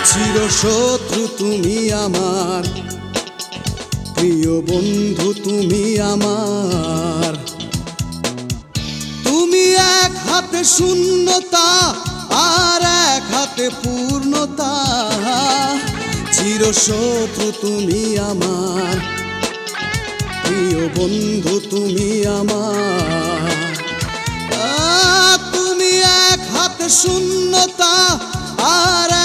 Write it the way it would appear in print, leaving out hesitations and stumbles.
চিরশত্রু তুমি আমার, প্রিয় বন্ধু তুমি আমার। তুমি এক হাতে শূন্যতা আর এক হাতে পূর্ণতা। চিরশত্রু তুমি আমার, প্রিয় বন্ধু তুমি আমার। তুমি এক হাতে শূন্যতা আর